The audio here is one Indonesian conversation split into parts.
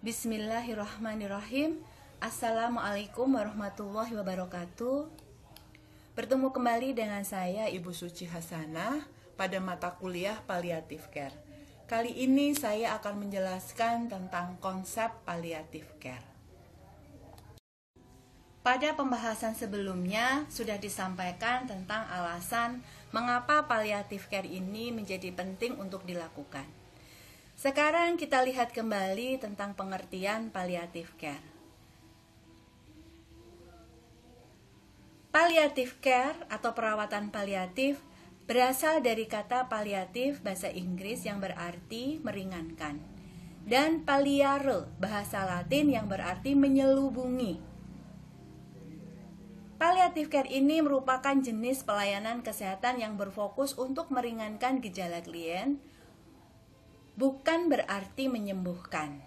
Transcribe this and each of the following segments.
Bismillahirrahmanirrahim. Assalamualaikum warahmatullahi wabarakatuh. Bertemu kembali dengan saya Ibu Suci Hasanah pada mata kuliah Palliative Care. Kali ini saya akan menjelaskan tentang konsep palliative care. Pada pembahasan sebelumnya sudah disampaikan tentang alasan mengapa palliative care ini menjadi penting untuk dilakukan. Sekarang kita lihat kembali tentang pengertian palliative care. Palliative care atau perawatan paliatif berasal dari kata palliatif bahasa Inggris yang berarti meringankan, dan palliare bahasa Latin yang berarti menyelubungi. Palliative care ini merupakan jenis pelayanan kesehatan yang berfokus untuk meringankan gejala klien, bukan berarti menyembuhkan,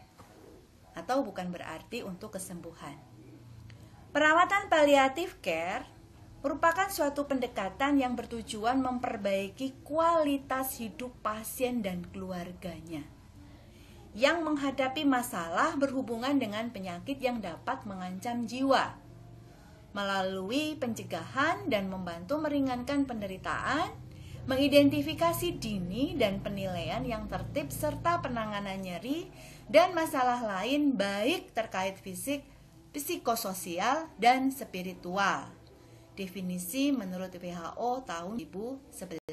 atau bukan berarti untuk kesembuhan. Perawatan palliative care merupakan suatu pendekatan yang bertujuan memperbaiki kualitas hidup pasien dan keluarganya yang menghadapi masalah berhubungan dengan penyakit yang dapat mengancam jiwa, melalui pencegahan dan membantu meringankan penderitaan, mengidentifikasi dini dan penilaian yang tertib serta penanganan nyeri dan masalah lain baik terkait fisik, psikososial, dan spiritual. Definisi menurut WHO tahun 2011.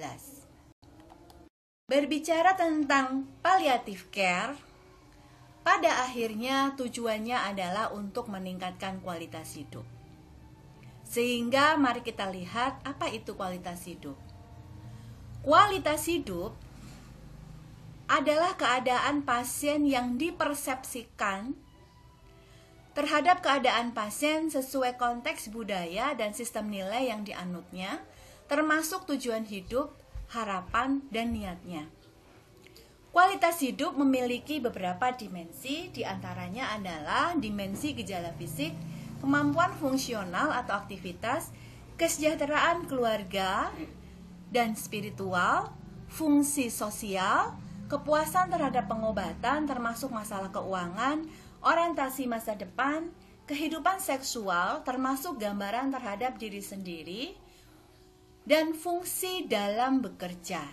Berbicara tentang palliative care, pada akhirnya tujuannya adalah untuk meningkatkan kualitas hidup. Sehingga mari kita lihat apa itu kualitas hidup. Kualitas hidup adalah keadaan pasien yang dipersepsikan terhadap keadaan pasien sesuai konteks budaya dan sistem nilai yang dianutnya, termasuk tujuan hidup, harapan, dan niatnya. Kualitas hidup memiliki beberapa dimensi, diantaranya adalah dimensi gejala fisik, kemampuan fungsional atau aktivitas, kesejahteraan keluarga dan spiritual, fungsi sosial, kepuasan terhadap pengobatan termasuk masalah keuangan, orientasi masa depan, kehidupan seksual termasuk gambaran terhadap diri sendiri, dan fungsi dalam bekerja.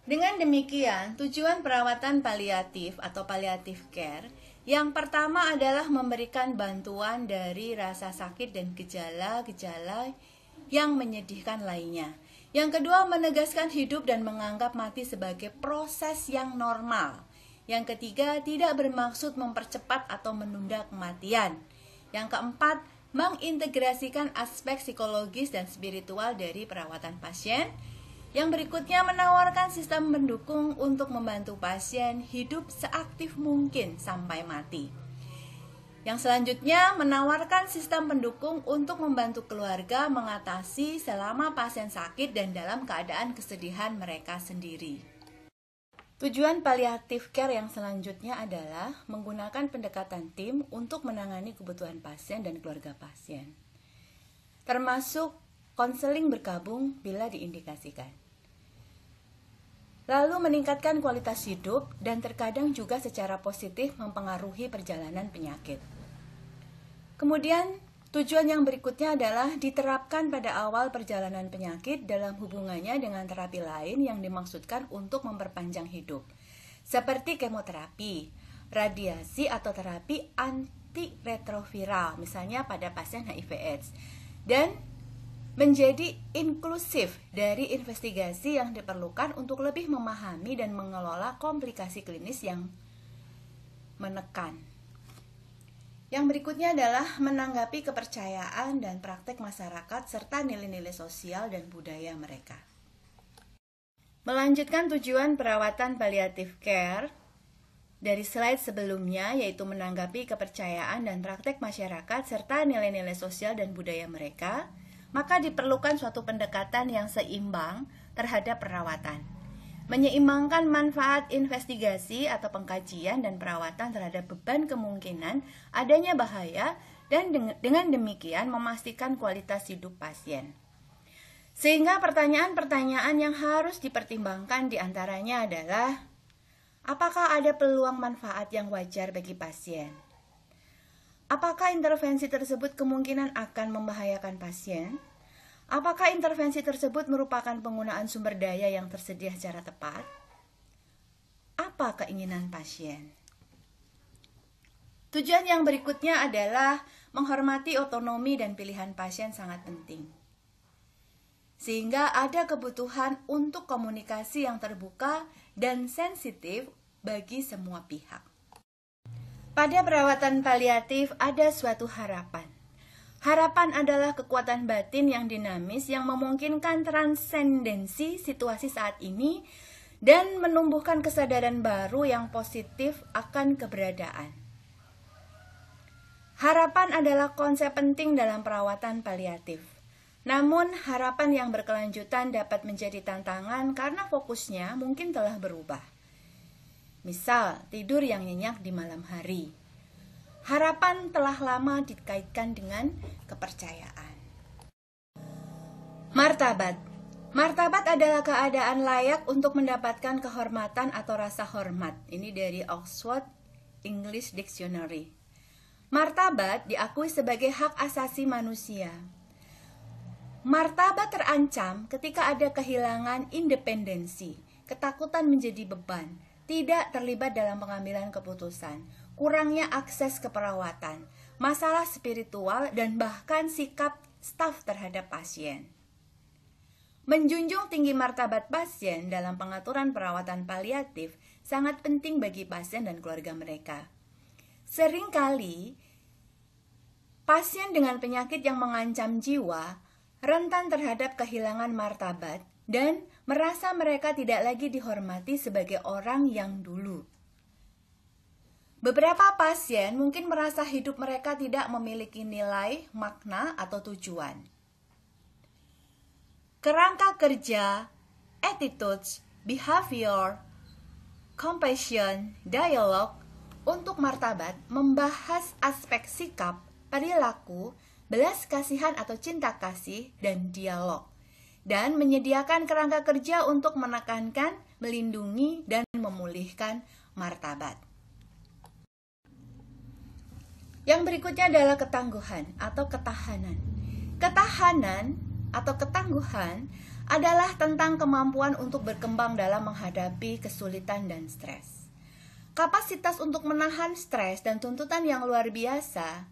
Dengan demikian, tujuan perawatan paliatif atau palliative care yang pertama adalah memberikan bantuan dari rasa sakit dan gejala-gejala yang menyedihkan lainnya. Yang kedua, menegaskan hidup dan menganggap mati sebagai proses yang normal. Yang ketiga, tidak bermaksud mempercepat atau menunda kematian. Yang keempat, mengintegrasikan aspek psikologis dan spiritual dari perawatan pasien. Yang berikutnya, menawarkan sistem pendukung untuk membantu pasien hidup seaktif mungkin sampai mati. Yang selanjutnya, menawarkan sistem pendukung untuk membantu keluarga mengatasi selama pasien sakit dan dalam keadaan kesedihan mereka sendiri. Tujuan palliative care yang selanjutnya adalah menggunakan pendekatan tim untuk menangani kebutuhan pasien dan keluarga pasien, termasuk konseling berkabung bila diindikasikan. Lalu meningkatkan kualitas hidup dan terkadang juga secara positif mempengaruhi perjalanan penyakit. Kemudian, tujuan yang berikutnya adalah diterapkan pada awal perjalanan penyakit dalam hubungannya dengan terapi lain yang dimaksudkan untuk memperpanjang hidup, seperti kemoterapi, radiasi atau terapi antiretroviral, misalnya pada pasien HIV/AIDS, dan menjadi inklusif dari investigasi yang diperlukan untuk lebih memahami dan mengelola komplikasi klinis yang menekan. Yang berikutnya adalah menanggapi kepercayaan dan praktek masyarakat serta nilai-nilai sosial dan budaya mereka. Melanjutkan tujuan perawatan palliative care dari slide sebelumnya, yaitu menanggapi kepercayaan dan praktek masyarakat serta nilai-nilai sosial dan budaya mereka, maka diperlukan suatu pendekatan yang seimbang terhadap perawatan. Menyeimbangkan manfaat investigasi atau pengkajian dan perawatan terhadap beban kemungkinan adanya bahaya dan dengan demikian memastikan kualitas hidup pasien. Sehingga pertanyaan-pertanyaan yang harus dipertimbangkan diantaranya adalah Apakah ada peluang manfaat yang wajar bagi pasien? Apakah intervensi tersebut kemungkinan akan membahayakan pasien? Apakah intervensi tersebut merupakan penggunaan sumber daya yang tersedia secara tepat? Apa keinginan pasien? Tujuan yang berikutnya adalah menghormati otonomi dan pilihan pasien sangat penting. Sehingga ada kebutuhan untuk komunikasi yang terbuka dan sensitif bagi semua pihak. Pada perawatan paliatif ada suatu harapan. Harapan adalah kekuatan batin yang dinamis yang memungkinkan transendensi situasi saat ini dan menumbuhkan kesadaran baru yang positif akan keberadaan. Harapan adalah konsep penting dalam perawatan paliatif. Namun, harapan yang berkelanjutan dapat menjadi tantangan karena fokusnya mungkin telah berubah. Misal, tidur yang nyenyak di malam hari. Harapan telah lama dikaitkan dengan kepercayaan. Martabat. Martabat adalah keadaan layak untuk mendapatkan kehormatan atau rasa hormat. Ini dari Oxford English Dictionary. Martabat diakui sebagai hak asasi manusia. Martabat terancam ketika ada kehilangan independensi, ketakutan menjadi beban, tidak terlibat dalam pengambilan keputusan, kurangnya akses ke perawatan, masalah spiritual, dan bahkan sikap staf terhadap pasien. Menjunjung tinggi martabat pasien dalam pengaturan perawatan paliatif sangat penting bagi pasien dan keluarga mereka. Seringkali, pasien dengan penyakit yang mengancam jiwa rentan terhadap kehilangan martabat dan merasa mereka tidak lagi dihormati sebagai orang yang dulu. Beberapa pasien mungkin merasa hidup mereka tidak memiliki nilai, makna, atau tujuan. Kerangka kerja, attitudes, behavior, compassion, dialog untuk martabat membahas aspek sikap, perilaku, belas kasihan atau cinta kasih, dan dialog. Dan menyediakan kerangka kerja untuk menekankan, melindungi, dan memulihkan martabat. Yang berikutnya adalah ketangguhan atau ketahanan. Ketahanan atau ketangguhan adalah tentang kemampuan untuk berkembang dalam menghadapi kesulitan dan stres. Kapasitas untuk menahan stres dan tuntutan yang luar biasa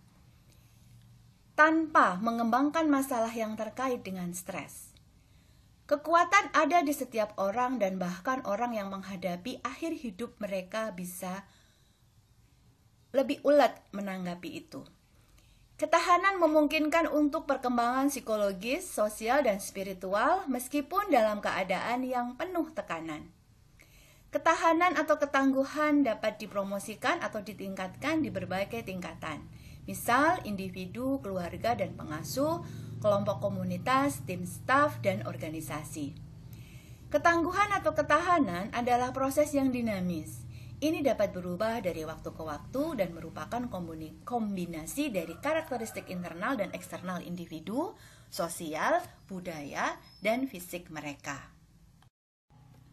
tanpa mengembangkan masalah yang terkait dengan stres. Kekuatan ada di setiap orang dan bahkan orang yang menghadapi akhir hidup mereka bisa lebih ulet menanggapi itu. Ketahanan memungkinkan untuk perkembangan psikologis, sosial, dan spiritual meskipun dalam keadaan yang penuh tekanan. Ketahanan atau ketangguhan dapat dipromosikan atau ditingkatkan di berbagai tingkatan. Misal individu, keluarga, dan pengasuh, kelompok komunitas, tim staf, dan organisasi. Ketangguhan atau ketahanan adalah proses yang dinamis. Ini dapat berubah dari waktu ke waktu dan merupakan kombinasi dari karakteristik internal dan eksternal individu, sosial, budaya, dan fisik mereka.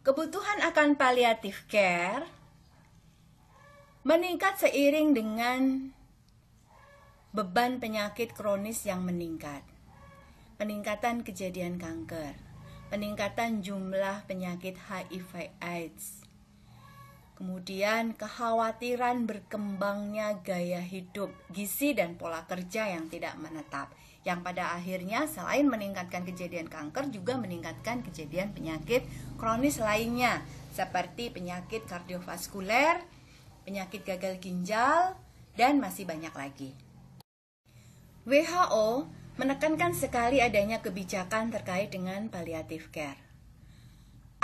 Kebutuhan akan palliative care meningkat seiring dengan beban penyakit kronis yang meningkat. Peningkatan kejadian kanker, peningkatan jumlah penyakit HIV/AIDS, kemudian kekhawatiran berkembangnya gaya hidup, gizi, dan pola kerja yang tidak menetap, yang pada akhirnya selain meningkatkan kejadian kanker juga meningkatkan kejadian penyakit kronis lainnya seperti penyakit kardiovaskuler, penyakit gagal ginjal, dan masih banyak lagi. WHO menekankan sekali adanya kebijakan terkait dengan palliative care.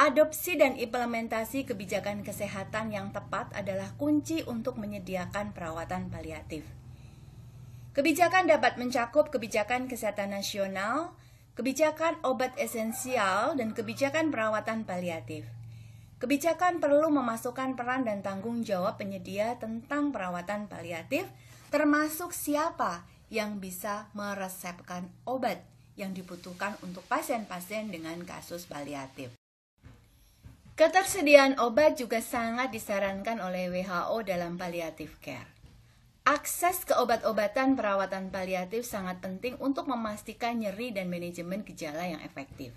Adopsi dan implementasi kebijakan kesehatan yang tepat adalah kunci untuk menyediakan perawatan paliatif. Kebijakan dapat mencakup kebijakan kesehatan nasional, kebijakan obat esensial, dan kebijakan perawatan paliatif. Kebijakan perlu memasukkan peran dan tanggung jawab penyedia tentang perawatan paliatif, termasuk siapa yang bisa meresepkan obat yang dibutuhkan untuk pasien-pasien dengan kasus paliatif. Ketersediaan obat juga sangat disarankan oleh WHO dalam palliative care. Akses ke obat-obatan perawatan paliatif sangat penting untuk memastikan nyeri dan manajemen gejala yang efektif.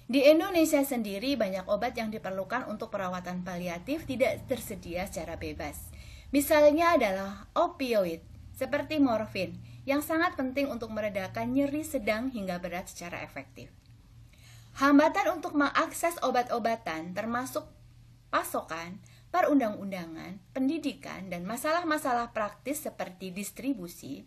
Di Indonesia sendiri, banyak obat yang diperlukan untuk perawatan paliatif tidak tersedia secara bebas. Misalnya adalah opioid, seperti morfin, yang sangat penting untuk meredakan nyeri sedang hingga berat secara efektif. Hambatan untuk mengakses obat-obatan termasuk pasokan, perundang-undangan, pendidikan, dan masalah-masalah praktis seperti distribusi.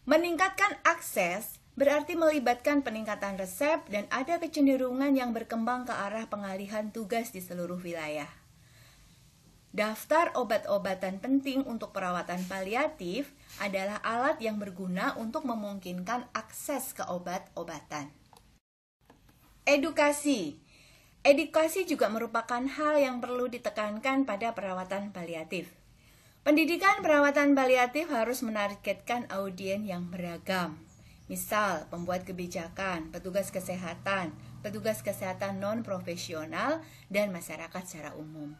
Meningkatkan akses berarti melibatkan peningkatan resep dan ada kecenderungan yang berkembang ke arah pengalihan tugas di seluruh wilayah. Daftar obat-obatan penting untuk perawatan paliatif adalah alat yang berguna untuk memungkinkan akses ke obat-obatan. Edukasi. Edukasi juga merupakan hal yang perlu ditekankan pada perawatan paliatif. Pendidikan perawatan paliatif harus menargetkan audiens yang beragam. Misal, pembuat kebijakan, petugas kesehatan non-profesional, dan masyarakat secara umum.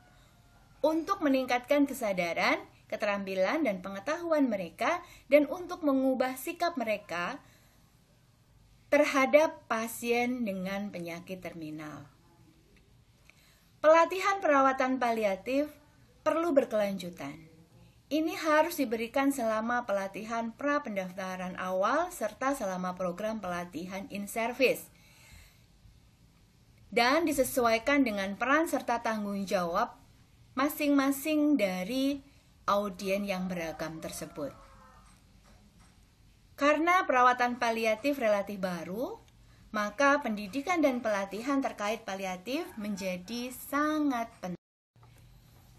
Untuk meningkatkan kesadaran, keterampilan, dan pengetahuan mereka, dan untuk mengubah sikap mereka terhadap pasien dengan penyakit terminal. Pelatihan perawatan paliatif perlu berkelanjutan. Ini harus diberikan selama pelatihan pra-pendaftaran awal serta selama program pelatihan in-service. Dan disesuaikan dengan peran serta tanggung jawab masing-masing dari audiens yang beragam tersebut. Karena perawatan paliatif relatif baru, maka pendidikan dan pelatihan terkait paliatif menjadi sangat penting.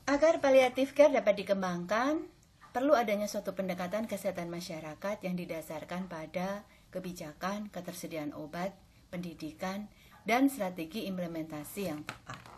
Agar palliative care dapat dikembangkan, perlu adanya suatu pendekatan kesehatan masyarakat yang didasarkan pada kebijakan, ketersediaan obat, pendidikan, dan strategi implementasi yang tepat.